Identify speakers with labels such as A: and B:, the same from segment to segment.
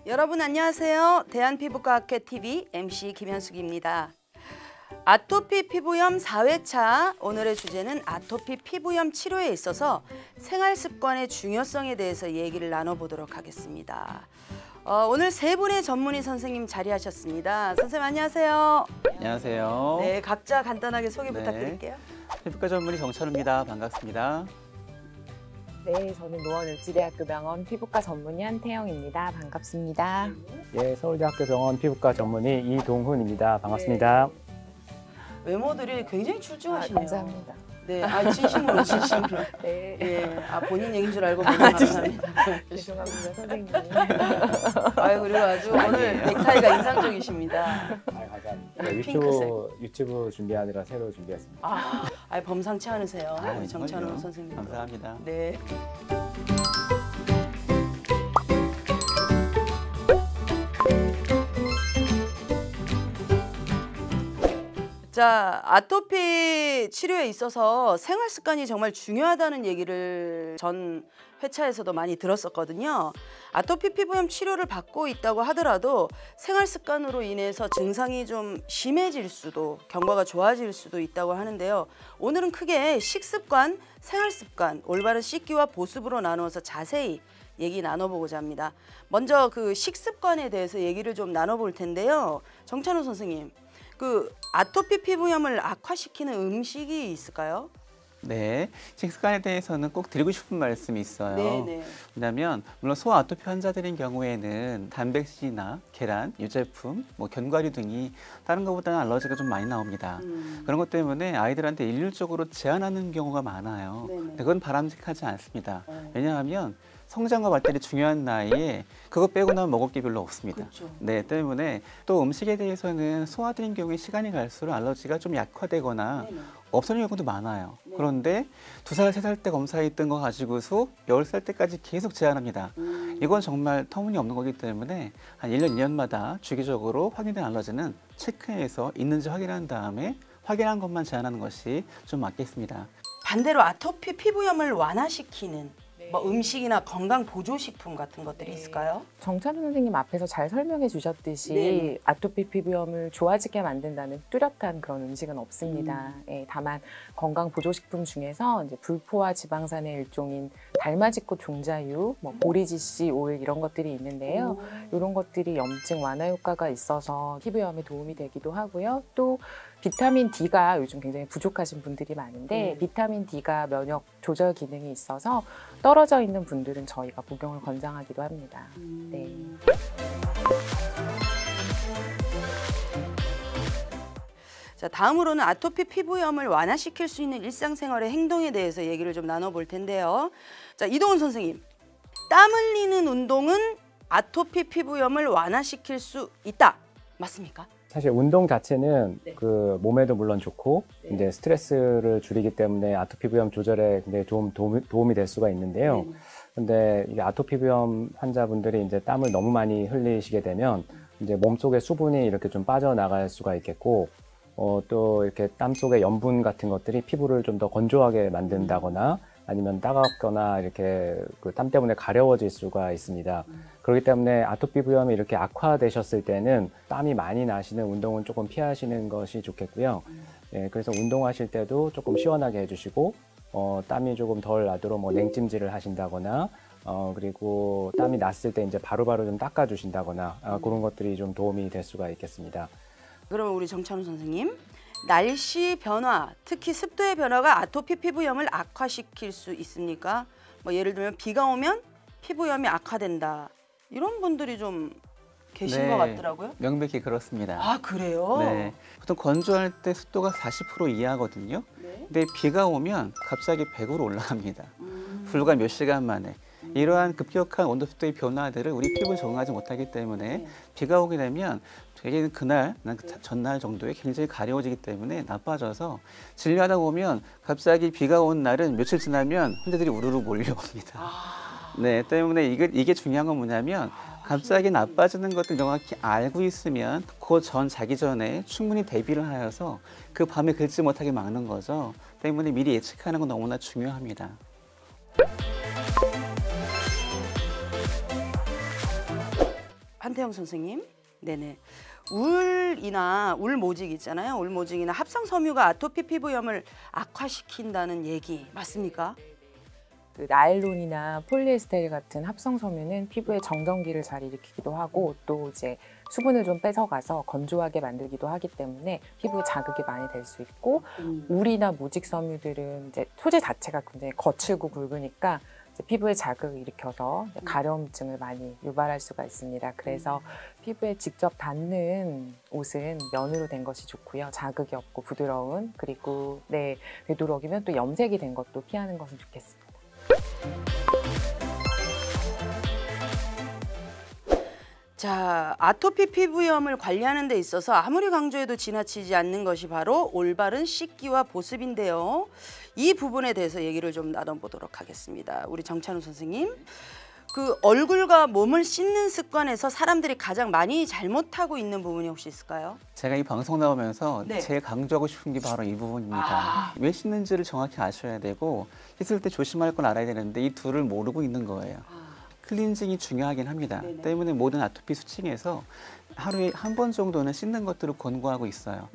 A: 여러분 안녕하세요. 대한피부과학회 TV MC 김현숙입니다. 아토피 피부염 4회차, 오늘의 주제는 아토피 피부염 치료에 있어서 생활습관의 중요성에 대해서 얘기를 나눠보도록 하겠습니다. 오늘 세 분의 전문의 선생님 자리하셨습니다. 선생님 안녕하세요.
B: 안녕하세요.
A: 네, 각자 간단하게 소개 부탁드릴게요.
B: 피부과 전문의 정찬우입니다. 반갑습니다.
C: 네, 저는 노원을지대학교 병원 피부과 전문의 한태영입니다. 반갑습니다.
D: 예, 서울대학교 병원 피부과 전문의 이동훈입니다. 반갑습니다.
A: 네. 외모들이 굉장히 출중하시네요.
C: 감사합니다.
A: 네, 진심으로 진심으로.
C: 네.
A: 예, 본인 얘기인 줄 알고 감사합니다.
C: 죄송합니다, 선생님.
A: 그리고 아주 오늘 넥타이가 인상적이십니다.
D: 감사합니다.
A: 핑크색.
D: 유튜브 준비하느라 새로 준비했습니다.
A: 범상치 않으세요, 우리 정찬우
B: 그럼요.
A: 선생님.
B: 감사합니다.
A: 네. 자, 아토피 치료에 있어서 생활 습관이 정말 중요하다는 얘기를 전 회차에서도 많이 들었었거든요. 아토피 피부염 치료를 받고 있다고 하더라도 생활 습관으로 인해서 증상이 좀 심해질 수도, 경과가 좋아질 수도 있다고 하는데요. 오늘은 크게 식습관, 생활 습관, 올바른 씻기와 보습으로 나누어서 자세히 얘기 나눠보고자 합니다. 먼저 그 식습관에 대해서 얘기를 좀 나눠볼 텐데요. 정찬우 선생님, 그 아토피 피부염을 악화시키는 음식이 있을까요?
B: 네, 식습관에 대해서는 꼭 드리고 싶은 말씀이 있어요.
A: 네네.
B: 왜냐하면 물론 소아 아토피 환자들인 경우에는 단백질이나 계란, 유제품, 견과류 등이 다른 것보다는 알러지가 좀 많이 나옵니다. 그런 것 때문에 아이들한테 일률적으로 제한하는 경우가 많아요.
A: 네네.
B: 근데 그건 바람직하지 않습니다. 왜냐하면 성장과 발달이 중요한 나이에 그거 빼고 나면 먹을 게 별로 없습니다.
A: 그렇죠.
B: 네, 때문에 또 음식에 대해서는 소아들인 경우에 시간이 갈수록 알러지가 좀 약화되거나
A: 네네.
B: 없어지는 경우도 많아요.
A: 네.
B: 그런데 2살, 3살 때 검사했던 거 가지고서 10살 때까지 계속 제한합니다. 이건 정말 터무니없는 거기 때문에 한 1년, 2년마다 주기적으로 확인된 알러지는 체크해서 있는지 확인한 다음에 확인한 것만 제한하는 것이 좀 맞겠습니다.
A: 반대로 아토피 피부염을 완화시키는 음식이나 건강 보조식품 같은 것들이 있을까요?
C: 정찬우 선생님 앞에서 잘 설명해 주셨듯이
A: 네네.
C: 아토피 피부염을 좋아지게 만든다는 뚜렷한 그런 음식은 없습니다. 예, 다만 건강 보조식품 중에서 이제 불포화 지방산의 일종인 달맞이꽃 종자유, 보리지씨 오일 이런 것들이 있는데요. 이런 것들이 염증 완화 효과가 있어서 피부염에 도움이 되기도 하고요. 또 비타민 D가 요즘 굉장히 부족하신 분들이 많은데 비타민 D가 면역 조절 기능이 있어서 떨어져 있는 분들은 저희가 복용을 권장하기도 합니다. 네.
A: 자, 다음으로는 아토피 피부염을 완화시킬 수 있는 일상생활의 행동에 대해서 얘기를 좀 나눠볼 텐데요. 자, 이동훈 선생님, 땀 흘리는 운동은 아토피 피부염을 완화시킬 수 있다. 맞습니까?
D: 사실 운동 자체는
A: 네.
D: 그 몸에도 물론 좋고
A: 네.
D: 이제 스트레스를 줄이기 때문에 아토피 부염 조절에 굉장히 도움이 될 수가 있는데요. 근데 이게 아토피 부염 환자분들이 이제 땀을 너무 많이 흘리시게 되면 이제 몸속에 수분이 이렇게 좀 빠져나갈 수가 있겠고 또 이렇게 땀 속에 염분 같은 것들이 피부를 좀 더 건조하게 만든다거나 아니면 따갑거나 이렇게 그 땀 때문에 가려워질 수가 있습니다. 그렇기 때문에 아토피 부염이 이렇게 악화되셨을 때는 땀이 많이 나시는 운동은 조금 피하시는 것이 좋겠고요. 예, 그래서 운동하실 때도 조금 시원하게 해주시고 땀이 조금 덜 나도록 냉찜질을 하신다거나 그리고 땀이 났을 때 이제 바로바로 좀 닦아주신다거나 그런 것들이 좀 도움이 될 수가 있겠습니다.
A: 그러면 우리 정찬우 선생님, 날씨 변화, 특히 습도의 변화가 아토피 피부염을 악화시킬 수 있습니까? 예를 들면 비가 오면 피부염이 악화된다. 이런 분들이 좀 계신 것 같더라고요.
B: 명백히 그렇습니다.
A: 아, 그래요?
B: 네, 보통 건조할 때 습도가 40% 이하거든요.
A: 네.
B: 근데 비가 오면 갑자기 100으로 올라갑니다. 불과 몇 시간 만에. 이러한 급격한 온도 습도의 변화들을 우리 피부에 적응하지 못하기 때문에 비가 오게 되면 되게 그날, 전날 정도에 굉장히 가려워지기 때문에 나빠져서 진료하다 보면 갑자기 비가 온 날은 며칠 지나면 환자들이 우르르 몰려옵니다. 네, 때문에 이게 중요한 건 뭐냐면 갑자기 나빠지는 것들 정확히 알고 있으면 그 자기 전에 충분히 대비를 하여서 그 밤에 긁지 못하게 막는 거죠. 때문에 미리 예측하는 건 너무나 중요합니다.
A: 한태영 선생님. 네네. 울이나 울모직 있잖아요. 울모직이나 합성 섬유가 아토피 피부염을 악화시킨다는 얘기 맞습니까?
C: 그 나일론이나 폴리에스테르 같은 합성 섬유는 피부에 정전기를 잘 일으키기도 하고 또 이제 수분을 좀 뺏어가서 건조하게 만들기도 하기 때문에 피부에 자극이 많이 될 수 있고 울이나 모직 섬유들은 이제 소재 자체가 굉장히 거칠고 굵으니까 이제 피부에 자극을 일으켜서 이제 가려움증을 많이 유발할 수가 있습니다. 그래서 피부에 직접 닿는 옷은 면으로 된 것이 좋고요. 자극이 없고 부드러운 그리고 되도록이면 또 염색이 된 것도 피하는 것은 좋겠습니다.
A: 자, 아토피 피부염을 관리하는 데 있어서 아무리 강조해도 지나치지 않는 것이 바로 올바른 씻기와 보습인데요. 이 부분에 대해서 얘기를 좀 나눠보도록 하겠습니다. 우리 정찬우 선생님. 그 얼굴과 몸을 씻는 습관에서 사람들이 가장 많이 잘못하고 있는 부분이 혹시 있을까요?
B: 제가 이 방송 나오면서
A: 네.
B: 제일 강조하고 싶은 게 바로 이 부분입니다. 왜 씻는지를 정확히 아셔야 되고 씻을 때 조심할 걸 알아야 되는데 이 둘을 모르고 있는 거예요. 클렌징이 중요하긴 합니다.
A: 네네.
B: 때문에 모든 아토피 수칙에서 하루에 한 번 정도는 씻는 것들을 권고하고 있어요.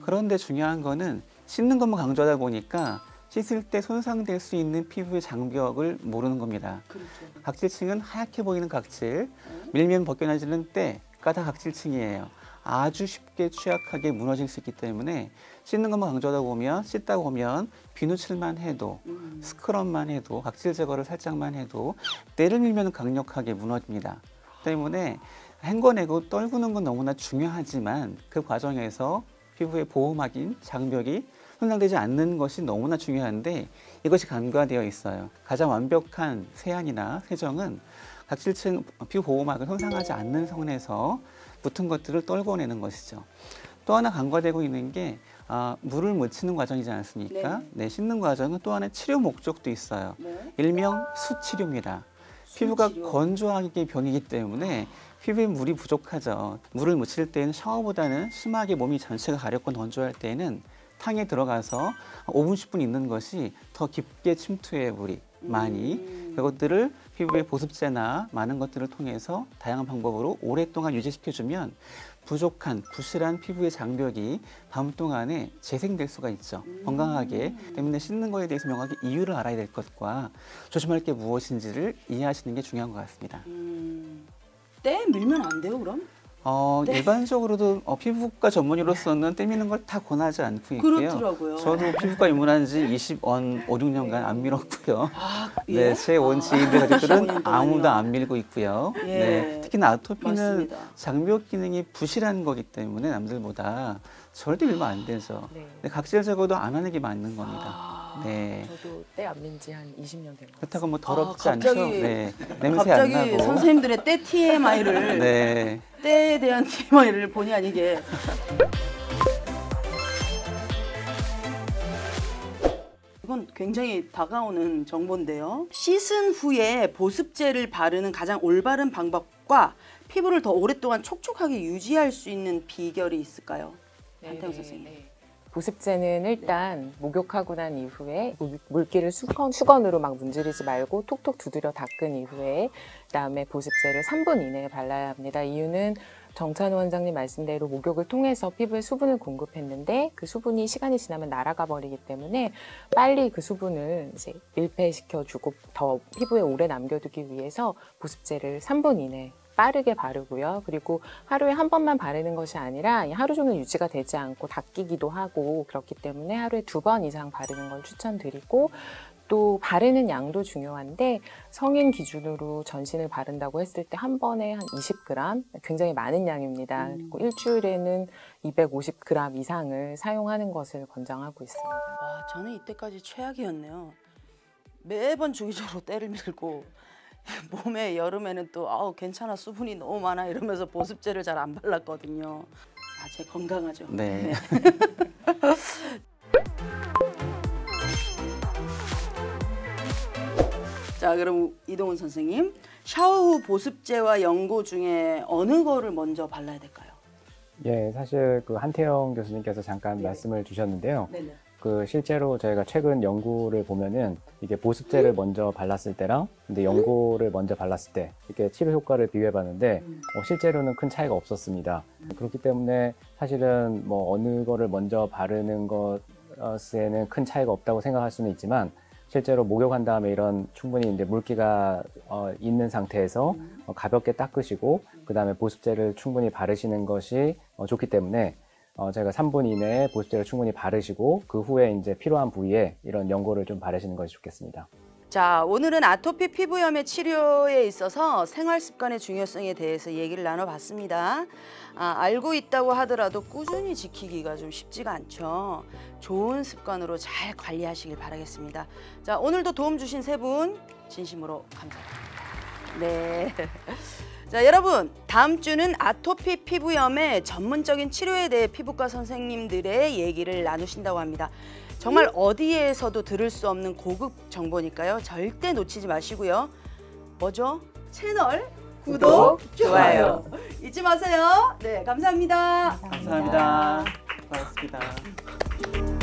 B: 그런데 중요한 거는 씻는 것만 강조하다 보니까 씻을 때 손상될 수 있는 피부의 장벽을 모르는 겁니다.
A: 그렇죠.
B: 각질층은 하얗게 보이는 각질, 밀면 벗겨나지는 때가 다 각질층이에요. 아주 쉽게 취약하게 무너질 수 있기 때문에 씻는 것만 강조하다 보면 씻다 보면 비누칠만 해도 스크럽만 해도 각질 제거를 살짝만 해도 때를 밀면 강력하게 무너집니다. 때문에 헹궈내고 떨구는 건 너무나 중요하지만 그 과정에서 피부의 보호막인 장벽이 손상되지 않는 것이 너무나 중요한데 이것이 간과되어 있어요. 가장 완벽한 세안이나 세정은 각질층 피부 보호막을 손상하지 않는 선에서 붙은 것들을 떨궈내는 것이죠. 또 하나 간과되고 있는 게 물을 묻히는 과정이지 않습니까?
A: 네.
B: 네, 씻는 과정은 또 하나의 치료 목적도 있어요.
A: 네.
B: 일명 수치료입니다. 피부가
A: 수치료.
B: 건조하게 변이기 때문에 피부에 물이 부족하죠. 물을 묻힐 때는 샤워보다는 심하게 몸이 전체가 가렵고 건조할 때는 탕에 들어가서 5분, 10분 있는 것이 더 깊게 침투해 물이 많이 그것들을 피부의 보습제나 많은 것들을 통해서 다양한 방법으로 오랫동안 유지시켜주면 부족한 부실한 피부의 장벽이 밤 동안에 재생될 수가 있죠. 건강하게. 때문에 씻는 거에 대해서 명확히 이유를 알아야 될 것과 조심할 게 무엇인지를 이해하시는 게 중요한 것 같습니다.
A: 때 밀면 안 돼요, 그럼? 네.
B: 일반적으로도 피부과 전문의로서는 때미는 걸 다 권하지 않고 있고요.
A: 그렇더라고요.
B: 저도 피부과 입문한 지 5, 6년간 안 밀었고요.
A: 예?
B: 네, 제 온 지인들 가족들은
A: 15년
B: 아무도
A: 동안요.
B: 안 밀고 있고요.
A: 예.
B: 네, 특히나 아토피는
A: 맞습니다.
B: 장벽 기능이 부실한 거기 때문에 남들보다 절대 밀면 안 되죠.
C: 네.
B: 근데 각질 제거도 안 하는 게 맞는 겁니다. 네.
C: 저도 때 안 민 지 한 20년 된 것 같아요.
B: 그렇다고 뭐 더럽지
A: 갑자기-
B: 않죠? 네, 냄새 안
A: 갑자기
B: 나고.
A: 선생님들의 때 TMI를
B: 네.
A: 때에 대한 TMI를 본의 아니게 이건 굉장히 다가오는 정보인데요. 씻은 후에 보습제를 바르는 가장 올바른 방법과 피부를 더 오랫동안 촉촉하게 유지할 수 있는 비결이 있을까요? 한태영 선생님.
C: 보습제는 일단 목욕하고 난 이후에 물기를 수건으로 막 문지르지 말고 톡톡 두드려 닦은 이후에 그다음에 보습제를 3분 이내에 발라야 합니다. 이유는 정찬우 원장님 말씀대로 목욕을 통해서 피부에 수분을 공급했는데 그 수분이 시간이 지나면 날아가 버리기 때문에 빨리 그 수분을 이제 밀폐시켜주고 더 피부에 오래 남겨두기 위해서 보습제를 3분 이내 빠르게 바르고요. 그리고 하루에 한 번만 바르는 것이 아니라 하루 종일 유지가 되지 않고 닦이기도 하고 그렇기 때문에 하루에 2번 이상 바르는 걸 추천드리고 또 바르는 양도 중요한데 성인 기준으로 전신을 바른다고 했을 때 한 번에 한 20g 굉장히 많은 양입니다. 그리고 일주일에는 250g 이상을 사용하는 것을 권장하고 있습니다.
A: 와, 저는 이때까지 최악이었네요. 매번 주기적으로 때를 밀고 몸에 여름에는 또 괜찮아 수분이 너무 많아 이러면서 보습제를 잘 안 발랐거든요. 제 건강하죠.
B: 네.
A: 자, 그럼 이동훈 선생님, 샤워 후 보습제와 연고 중에 어느 거를 먼저 발라야 될까요?
D: 예, 사실 그 한태영 교수님께서 잠깐
A: 네.
D: 말씀을 주셨는데요.
A: 네네.
D: 그 실제로 저희가 최근 연구를 보면은 이게 보습제를 먼저 발랐을 때랑 근데 연고를 먼저 발랐을 때 이렇게 치료 효과를 비교해 봤는데 실제로는 큰 차이가 없었습니다. 그렇기 때문에 사실은 뭐 어느 거를 먼저 바르는 것에는 큰 차이가 없다고 생각할 수는 있지만 실제로 목욕한 다음에 이런 충분히 이제 물기가 있는 상태에서 가볍게 닦으시고 그 다음에 보습제를 충분히 바르시는 것이 좋기 때문에 제가 3분 이내에 보습제를 충분히 바르시고 그 후에 이제 필요한 부위에 이런 연고를 좀 바르시는 것이 좋겠습니다.
A: 자, 오늘은 아토피 피부염의 치료에 있어서 생활 습관의 중요성에 대해서 얘기를 나눠봤습니다. 알고 있다고 하더라도 꾸준히 지키기가 좀 쉽지가 않죠. 좋은 습관으로 잘 관리하시길 바라겠습니다. 자, 오늘도 도움 주신 세 분 진심으로 감사합니다. 네. 자, 여러분, 다음 주는 아토피 피부염의 전문적인 치료에 대해 피부과 선생님들의 얘기를 나누신다고 합니다. 정말 어디에서도 들을 수 없는 고급 정보니까요. 절대 놓치지 마시고요. 뭐죠? 채널 구독, 좋아요 잊지 마세요. 네, 감사합니다.
B: 감사합니다. 고맙습니다.